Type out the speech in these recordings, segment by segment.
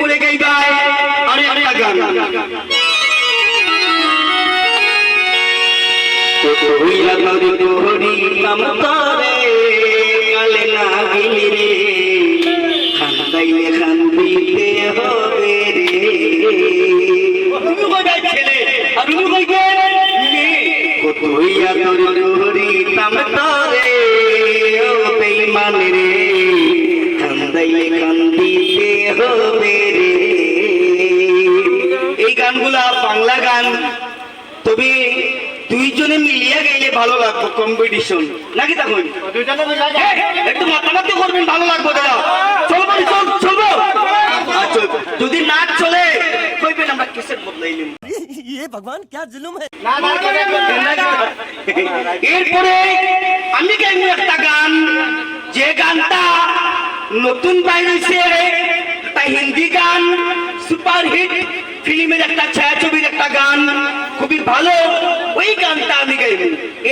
এরপরে গাইবা আমি একটা গান তুই আমার তোহরি আমতারে কালে না গিলি রে খান্দাইলে খান্দিতে হবে রে তুমি কই গাই ছেলে আর তুমি কই গাই তুই আমার তোহরি আমতারে ও বেঈমান রে খান্দাইলে খান্দিতে হবে রে এই গানগুলা বাংলা গান তবে দুইজনে মিলিয়ে গাইলে ভালো লাগবে কম্পিটিশন নাকি তখন একটু মাতামাতি করবেন ভালো লাগবে দাদা চলবো চলবো আচ্ছা যদি নাচ চলে কইবেন আমরা কিসের বদলাই নিব ये भगवान क्या जुल्म है এরপরে আমি গাইবো একটা গান যে গানটা নতুন বাইর হইছে একটা হিন্দি গান সুপারহিট ফিল্মের একটা ছায়াছবির একটা গান খুবই ভালো ওই গানটা আমি গাইব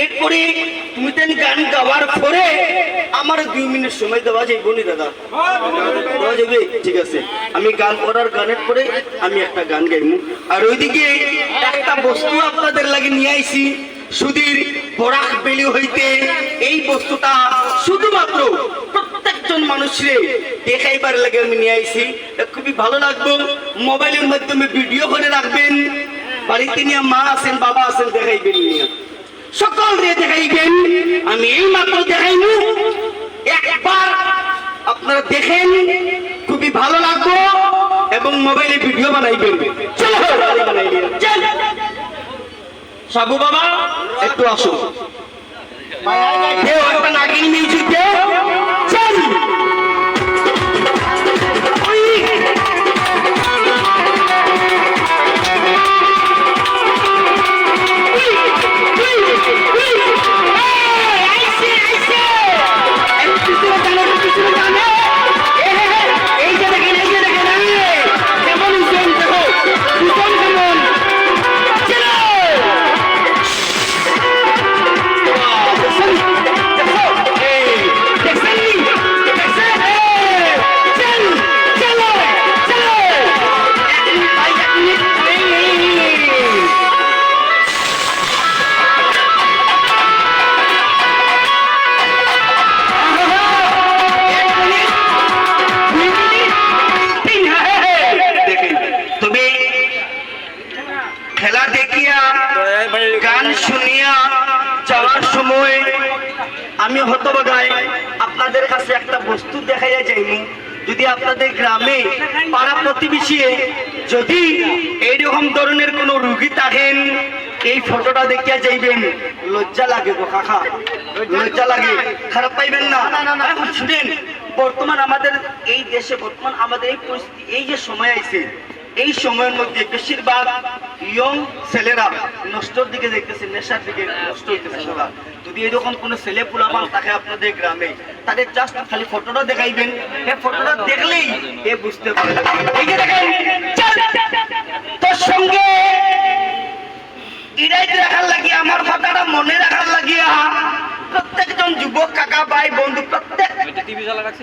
এরপরে তুমি তেন গান গাওয়ার পরে আমার 2 মিনিট সময় দেওয়া যাইব নি দাদা দেওয়া যাবে ঠিক আছে আমি গান করার গানের পরে আমি একটা গান গাইব আর ওইদিকে একটা বস্তু আপনাদের লাগি নিয়ে আইছি সুধীর বরাক বেলি হইতে এই বস্তুটা শুধুমাত্র প্রত্যেকজন মানুষরে দেখাইবার লাগে আমি নিয়ে আইছি খুবই ভালো লাগবে মোবাইলের মাধ্যমে ভিডিও করে রাখবেন বাড়িতে নিয়ে মা আছেন বাবা আছেন দেখাইবেন নিয়ে সকল রে দেখাইবেন আমি এই মাত্র দেখাইনু একবার আপনারা দেখেন খুবই ভালো লাগবে এবং মোবাইলে ভিডিও বানাইবেন চলো বানাইবেন চল সাবু বাবা একটু আসো কেউ একটা নাগিন মিউজিক দে চল খেলা দেখিয়া গান শুনিয়া যাওয়ার সময় আমি হতবাগায় আপনাদের কাছে একটা বস্তু দেখাইয়া যাইনি যদি আপনাদের গ্রামে পাড়া প্রতিবেশী যদি এইরকম ধরনের কোনো রোগী থাকেন এই ফটোটা দেখিয়া যাইবেন লজ্জা লাগে গো কাকা লজ্জা লাগে খারাপ পাইবেন না শুনেন বর্তমান আমাদের এই দেশে বর্তমান আমাদের এই পরিস্থিতি এই যে সময় আইছে এই সময়ের মধ্যে বেশিরভাগ ইয়ং ছেলেরা নষ্টর দিকে দেখতেছে নেশার দিকে নষ্ট হইতেছে সবার যদি এরকম কোনো ছেলে পোলাপান থাকে আপনাদের গ্রামে তাদের জাস্ট খালি ফটোটা দেখাইবেন এই ফটোটা দেখলেই এ বুঝতে পারবে এই যে দেখেন তোর সঙ্গে ইরাইত রাখার লাগিয়া আমার কথাটা মনে রাখার লাগিয়া প্রত্যেকজন যুবক কাকা ভাই বন্ধু প্রত্যেক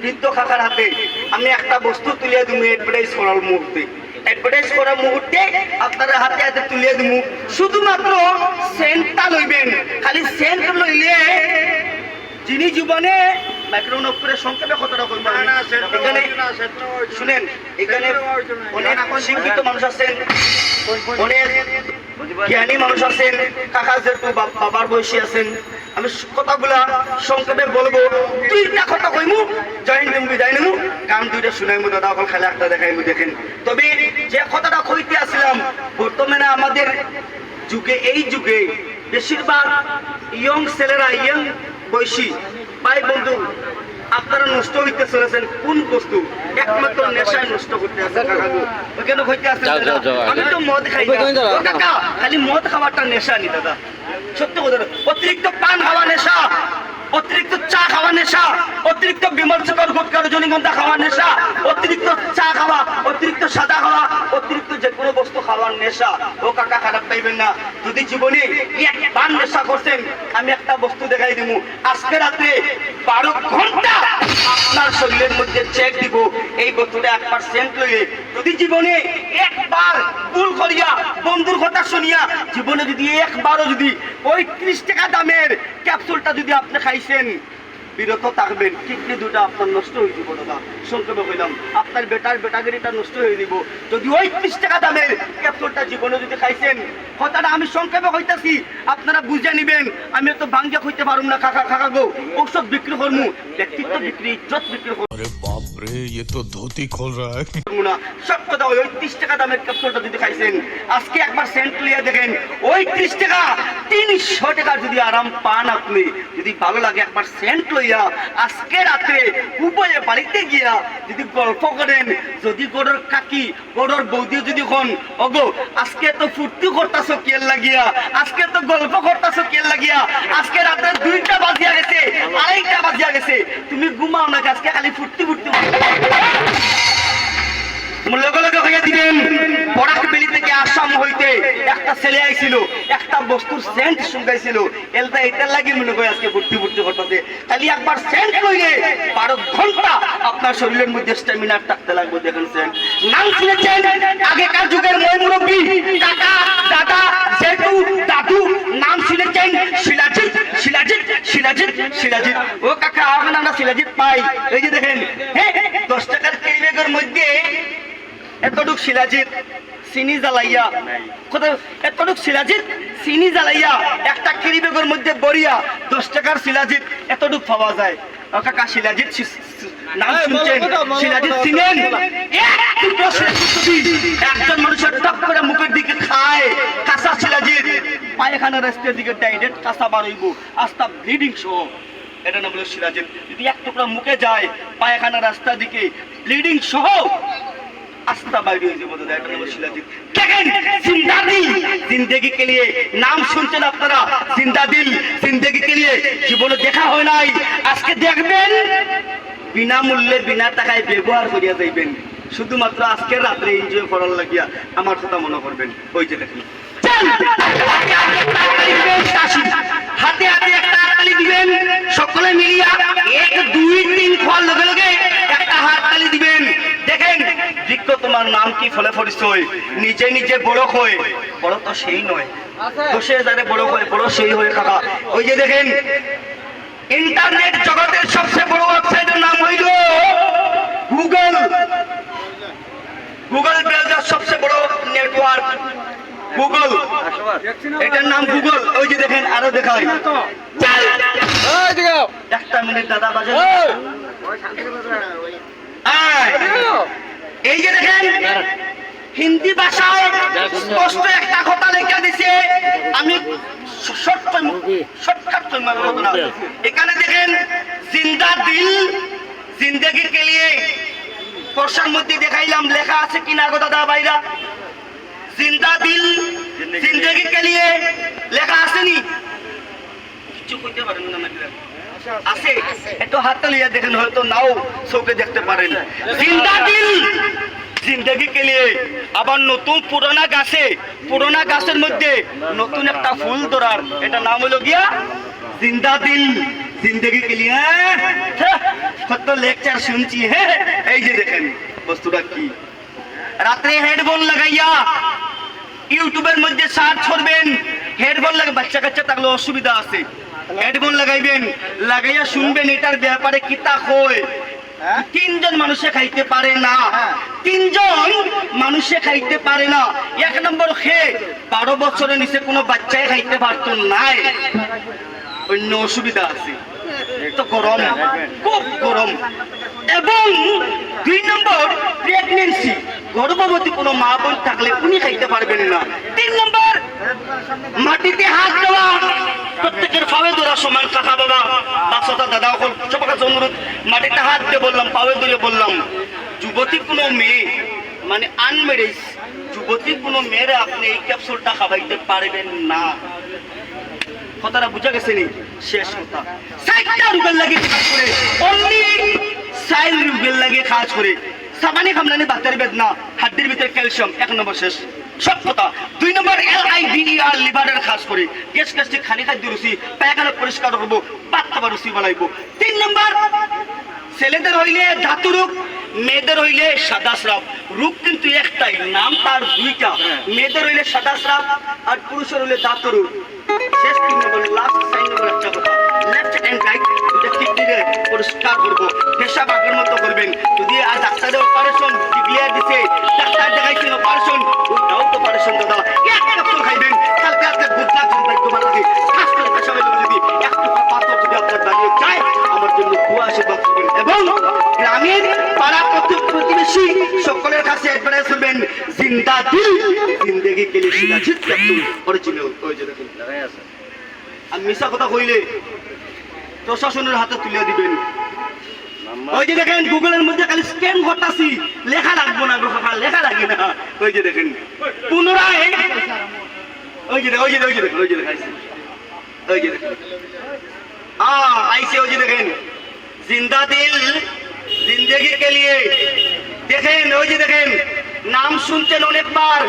বৃদ্ধ কাকার হাতে আমি একটা বস্তু তুলে দিব অ্যাডভার্টাইজ করার মুহূর্তে অ্যাডভার্টাইজ করার মুহূর্তে আপনারা হাতে হাতে তুলে দিব শুধুমাত্র সেন্টটা লইবেন খালি সেন্ট লইলে যিনি জীবনে মাইক্রোফোন অফ করে সংক্ষেপে কতটা কইব এখানে শুনেন এখানে অনেক শিক্ষিত মানুষ আছেন অনেক জ্ঞানী মানুষ আছেন কাকা যেহেতু বাবার বয়সী আছেন আমি কথাগুলা সংক্ষেপে বলবো দুইটা কথা কইমু জয়েন দিমু বিদায় নিমু গান দুইটা শুনাইমু দাদা অকল খেলা একটা দেখাইমু দেখেন তবে যে কথাটা কইতে আসলাম বর্তমানে আমাদের যুগে এই যুগে বেশিরভাগ ইয়ং ছেলেরা ইয়ং বয়সী ভাই বন্ধু আপনারা নষ্ট হইতে চলেছেন কোন বস্তু একমাত্র নেশায় নষ্ট করতে আছে কেন হইতে আছে আমি তো মদ খাই কাকা খালি মদ খাওয়াটা নেশা নি দাদা সত্য কথা অতিরিক্ত পান খাওয়া নেশা অতিরিক্ত চা খাওয়া নেশা অতিরিক্ত বিমর্শকর গুটকা রজনীগন্ধা খাওয়া নেশা অতিরিক্ত চা খাওয়া অতিরিক্ত সাদা খাওয়া অতিরিক্ত যে কোনো বস্তু খাওয়ার নেশা ও কাকা খারাপ পাইবেন না যদি জীবনে একবার নেশা করছেন আমি একটা বস্তু দেখাই দিব আজকে রাতে 12 ঘন্টা আপনার শরীরের মধ্যে চেক দিব এই বস্তুটা 1% লইলে যদি জীবনে একবার ভুল করিয়া বন্ধুর কথা শুনিয়া জীবনে যদি একবারও যদি ওই 30 টাকা দামের ক্যাপসুলটা যদি আপনি খাইছেন বিরত থাকবেন, কিডনি দুটা আপনার নষ্ট হয়ে যাব দাদা। সংক্ষেপে কইলাম আপনার বেটাগিরিটা নষ্ট হয়ে দিব যদি ওই 30 টাকা দামের ক্যাপসুলটা জীবনে যদি খাইছেন। কথাটা আমি সংক্ষেপে কইতাছি, আপনারা বুঝে নিবেন। আমি তো ভাঙ্গিয়া কইতে পারুম না কাকা গো, ঔষধ বিক্রি করমু, ব্যক্তিত্ব বিক্রি, ইজ্জত বিক্রি করমু अरे बाप रे, ये तो धोती खोल रहा है। না। সব কথা ওই 30 টাকা দামের ক্যাপসুলটা যদি খাইছেন, আজকে একবার সেন্ট লিয়ে দেখেন ওই 30 টাকা 300 টাকা যদি আরাম পান আপনি, যদি ভালো লাগে একবার সেন্ট লইয়া আজকে রাতে উপায়ে বাড়িতে গিয়া যদি গল্প করেন, যদি গড়র কাকি গড়র বৌদি যদি হন ওগো আজকে তো ফুর্তি করতাছো কেল লাগিয়া, আজকে তো গল্প করতাছো কেল লাগিয়া, আজকে রাতে 2টা বাজিয়া গেছে, 2:30 বাজিয়া গেছে, তুমি ঘুমাও না, আজকে খালি ফুর্তি লগে লগে হইয়া দিবেন। বরাক বেলি থেকে আসাম হইতে একটা ছেলে আইছিল, একটা বস্তুর সেন্ট শুনগাইছিল, এলটা এটার লাগি মনে করে আজকে ফুর্তি করতেছে। খালি একবার সেন্ট লইলে 12 ঘন্টা আপনার শরীরের মধ্যে স্ট্যামিনা থাকতে লাগবে। দেখেন সেন্ট নাম শুনেছেন, আগেকার যুগের মই মুরব্বী কাকা দাদা জেঠু দাদু নাম শুনেছেন শিলাজিৎ। ও কাকা এখন আমরা শিলাজিৎ পাই, এই যে দেখেন 10 টাকার কেরি ব্যাগের মধ্যে এতটুক শিলাজিৎ চিনি জ্বালাইয়া, এতটুক শিলাজিৎ চিনি জ্বালাইয়া একটা কেরি ব্যাগের মধ্যে বড়িয়া 10 টাকার শিলাজিৎ এতটুক পাওয়া যায়। কাকা শিলাজিৎ নাম শুনছেন, শিলাজিৎ চিনেন? একজন মানুষের টক করে মুখের দিকে খায় কাঁচা শিলাজিৎ, পায়খানা রাস্তার দিকে ডাইরেক্ট কাঁচা বার হইব আস্তা ব্লিডিং সহ, এটা নাম হলো শিলাজিৎ। যদি এক টুকরা মুখে যায় পায়খানা রাস্তার দিকে ব্লিডিং সহ আস্তা বাইরে হয়ে যাবো দাদা, এটা নাম হলো শিলাজিৎ। দেখেন জিন্দা দিল জিন্দেগি কে লিয়ে, নাম শুনছেন আপনারা জিন্দা দিল জিন্দেগি কে লিয়ে, জীবনে দেখা হয় নাই, আজকে দেখবেন বিনামূল্যে বিনা টাকায় ব্যবহার করিয়া যাইবেন, শুধুমাত্র আজকের রাত্রে এনজয় করার লাগিয়া আমার কথা মনে করবেন। ওই যে দেখেন হাতে হাতে একটা হাততালি দিবেন, সকলে মিলিয়া 1 2 3 খোয়ার লগে লগে একটা হাততালি দিবেন। দেখেন বৃক্ষ তোমার নাম কি ফলে পরিচয়, নিজে নিজে বড় হয়, বড় তো সেই নয়, বসে যারে বড় হয় বড় সেই হয়ে থাকা। ওই যে দেখেন ইন্টারনেট জগতের সবচেয়ে বড় ওয়েবসাইটের নাম হইল গুগল ব্রাউজার, সবচেয়ে বড় নেটওয়ার্ক গুগল, এটার নাম গুগল। ওই যে দেখেন আরো দেখাই, একটা মিনিট দাদা বাজে, এই যে দেখেন হিন্দি ভাষায় স্পষ্ট একটা কথা লেখা দিছে, আমি এখানে দেখেন জিন্দা দিল জিন্দেগি কে লিয়ে, প্রশ্নের মধ্যে দেখাইলাম লেখা আছে কিনা গো দাদা ভাইরা, জিন্দা দিল জিন্দেগি কে লিয়ে লেখা আসেনি? কিছু কইতে পারেন না নাকি? আছে, একটু হাতটা লিয়ে দেখেন, হয়তো নাও চোখে দেখতে পারেন। জিন্দা দিল জিন্দেগি কে লিয়ে। আবার নতুন পুরোনা গাছের মধ্যে নতুন একটা ফুল ধরার, এটা নাম হলো গিয়া জিন্দা দিল জিন্দেগি কে লিয়ে। কত লেকচার শুনছি। এই যে দেখেন বস্তুটা কি, রাত্রে হেডফোন লাগাইয়া ইউটিউবের মধ্যে সার্চ করবেন, হেডফোন লাগে, বাচ্চা কাচ্চা থাকলে অসুবিধা আছে, হেডফোন লাগাইবেন, লাগাইয়া শুনবেন এটার ব্যাপারে কিতা কয়। 3 জন মানুষে খাইতে পারে না, 3 জন মানুষে খাইতে পারে না। 1 নম্বর খে 12 বছরের নিচে কোনো বাচ্চাই খাইতে পারতো নাই, অন্য অসুবিধা আছে, তো গরম, খুব গরম। এবং 2 নম্বর প্রেগনেন্সি, গর্ভবতী কোনো মা বোন থাকলে উনি খাইতে পারবেন না। 3 নম্বর মাটিতে হাত দেওয়া, প্রত্যেকের পায়ে ধরা সমান, কাকা বাবা বাচ্চাটা দাদা সবার কাছে অনুরোধ, মাটিতে হাত দিয়ে বললাম, পায়ে ধরে বললাম, যুবতী কোনো মেয়ে মানে আনমেরিজ যুবতী কোনো মেয়েরা আপনি এই ক্যাপসুলটা খাওয়াইতে পারবেন না। কথাটা বুঝা গেছে নি? শেষ কথা, 60টা রুবেল লাগে কাজ করে, অনলি 4 রুবেল লাগে কাজ করে, সাবানি খামলানি বাতের বেদনা, হাড্ডির ভিতরে ক্যালসিয়াম, 1 নম্বর শেষ, সব কথা। 2 নম্বর LIVER লিভারের কাজ করে, গ্যাস গ্যাস্ট্রিক, খালি খাদ্য রুচি, পায়খানা পরিষ্কার করবো, পাতলা রুচি বানাইবো। 3 নম্বর ছেলেদের হইলে ধাতু রোগ, মেয়েদের হইলে সাদা স্রাব, রূপ কিন্তু একটাই, নাম তার দুইটা। মেয়েদের হইলে সাদা স্রাব আর পুরুষের হইলে দাঁতরু। শেষ 3 নম্বর, লাস্ট 4 নম্বর একটা কথা, লেফট এন্ড রাইট দুটো কিডনিকে পরিষ্কার করবো, পেশাব আগের মতো করবেন। যদি আজ ডাক্তারের অপারেশন ডিক্লেয়ার দিছে, ডাক্তার দেখাইছেন অপারেশন, ওটাও তো অপারেশন দাদা, এক ক্যাপসুল খাইবেন, কালকে আজকে বুঝলা জন্য তোমার লাগে শ্বাস করে পেশাবের যদি একটু পাথর যদি আপনার দাঁড়িয়ে যায়, আমার জন্য দোয়া আশীর্বাদ করবেন। এবং গ্রামের পাড়া প্রতিবেশী সকলের কাছে একবারে শুনবেন, জিন্দা দিল জিন্দেগি কে লিয়ে শিলাজিৎ ক্যাপসুল অরিজিনাল। ওই যে দেখুন লাগাই আছে, আর মিশা কথা কইলে প্রশাসনের হাতে তুলে দিবেন। ওই যে দেখেন গুগলের মধ্যে খালি স্ক্যান করতাছি, লেখা লাগবো না গো কাকা, লেখা লাগে না। ওই যে দেখেন পুনরায়, ওই যে ওই যে ওই যে দেখেন, ওই যে দেখেন, ওই যে দেখেন আইসে, ওই যে দেখেন জিন্দা দিল জিন্দেগি কে লিয়ে। দেখেন ওই যে দেখেন, নাম শুনছেন অনেকবার,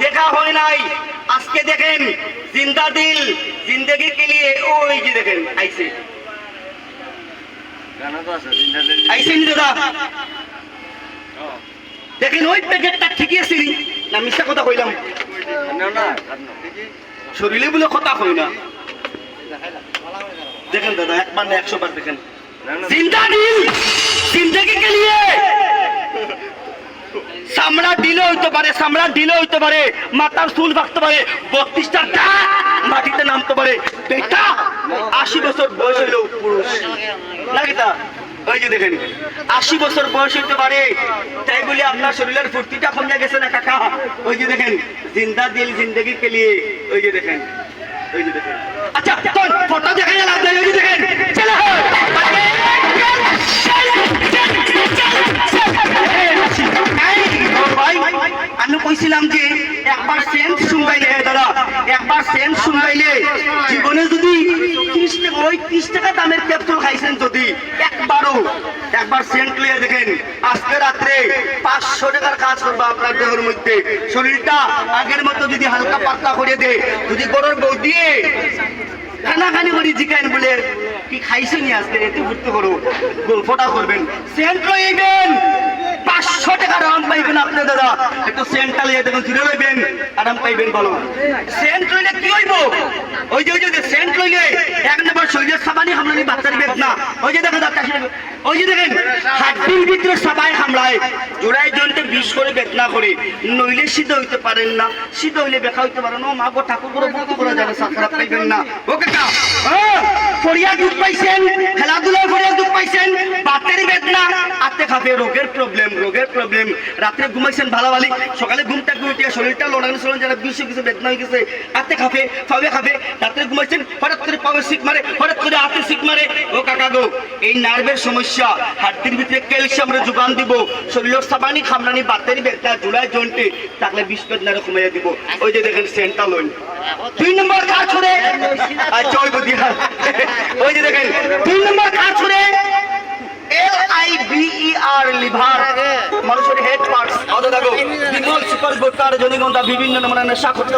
দেখা হয় নাই, আজকে দেখেন জিন্দা দিল জিন্দেগি কে লিয়ে। ওই যে দেখেন আইসে, আইসেন দাদা। দেখেন ওই প্যাকেটটা ঠিকই আছে না, মিথ্যা কথা কইলাম? শরীরে বলে কথা কই না। দেখেন দাদা, একবার না 100 বার দেখেন, জিন্দা দিল জিন্দেগি কে লিয়ে। চামড়া দিলে হইতে পারে, চামড়া দিলে হইতে পারে, মাথার চুল ভাগতে পারে, 32টা দাঁত মাটিতে নামতে পারে, বেটা 80 বছর বয়স হইলেও পুরুষ নাকি তা? ওই যে দেখেন 80 বছর বয়স হইতে পারে, তাই বলে আপনার শরীরের ফুর্তিটা কমে গেছে না কাকা? ওই যে দেখেন জিন্দা দিল জিন্দেগি কে লিয়ে। ওই যে দেখেন, ওই যে দেখেন। আচ্ছা কোন ফটো দেখা গেল আপনার? ওই যে দেখেন, চলো আমি কইছিলাম যে একবার সেন্ট শুনবাইলে দাদা, একবার সেন্ট শুনবাইলে জীবনে যদি 30 টাকা, ওই 30 টাকা দামের ক্যাপসুল খাইছেন যদি একবার সেন্ট লিয়ে দেখেন, আজকে রাত্রে 500 টাকার কাজ করবো আপনার দেহের মধ্যে। শরীরটা আগের মতো যদি হালকা পাতলা করে দে, যদি গরুর বউ দিয়ে খানাখানি করি জিকাইন বলে কি খাইছেন আজকে, এতে ঘুরতে করো গল্পটা করবেন, সেন্ট লইবেন, 500 টাকা আরাম পাইবেন আপনি দাদা। একটু সেন্টটা লিয়ে দেখুন, জুড়ে লইবেন, আরাম পাইবেন। বলো সেন্ট লইলে কি হইব? ওই যে সেন্ট লইলে 1 নম্বর শরীরের সাবানি হামলানি বাচ্চার বেদনা। ওই যে দেখেন ওই যে দেখেন হাড্ডির ভিতরে সবাই হামলায়, জোড়ায় জনতে বিষ করে বেদনা করে, নইলে সিদ্ধ হইতে পারেন না, সিদ্ধ হইলে বেখা হইতে পারেন। ও মা গো ঠাকুর করে বলতে করা যাবে, খারাপ পাইবেন না। ও কাকা ফরিয়া দুধ পাইছেন, খেলাধুলায় ফরিয়া দুধ পাইছেন, বাতের বেদনা, আতে খাবে রোগের প্রবলেম, রোগের প্রবলেম। রাত্রে ঘুমাইছেন ভালো ভালো, সকালে ঘুমটা উঠিয়া শরীরটা লড়ানো চলন, যারা বিষ হয়ে গেছে, বেদনা হয়ে গেছে, আতে খাবে পাবে খাবে। রাত্রে ঘুমাইছেন, হঠাৎ করে পাবে শিখ মারে, হঠাৎ করে হাতে শিখ মারে। ও কাকা গো, এই নার্ভের সমস্যা, হাড্ডির ভিতরে ক্যালসিয়ামের যোগান দিব, শরীরের সাবানি খামরানি বাতের বেদনা জোড়ায় জন্টে থাকলে বিষ বেদনারে কমাইয়া দিব। ওই যে দেখেন সেন্টটা লইন। 2 নম্বর কাজ করে জয় বুদিয়া। ওই যে দেখেন 2 নম্বর কাজ করে LIVER লিভার, মানুষের হেড পার্টস। অত দেখো বিমল সুপার গোটার জনিগন্ধা বিভিন্ন নমুনা নেশা করতে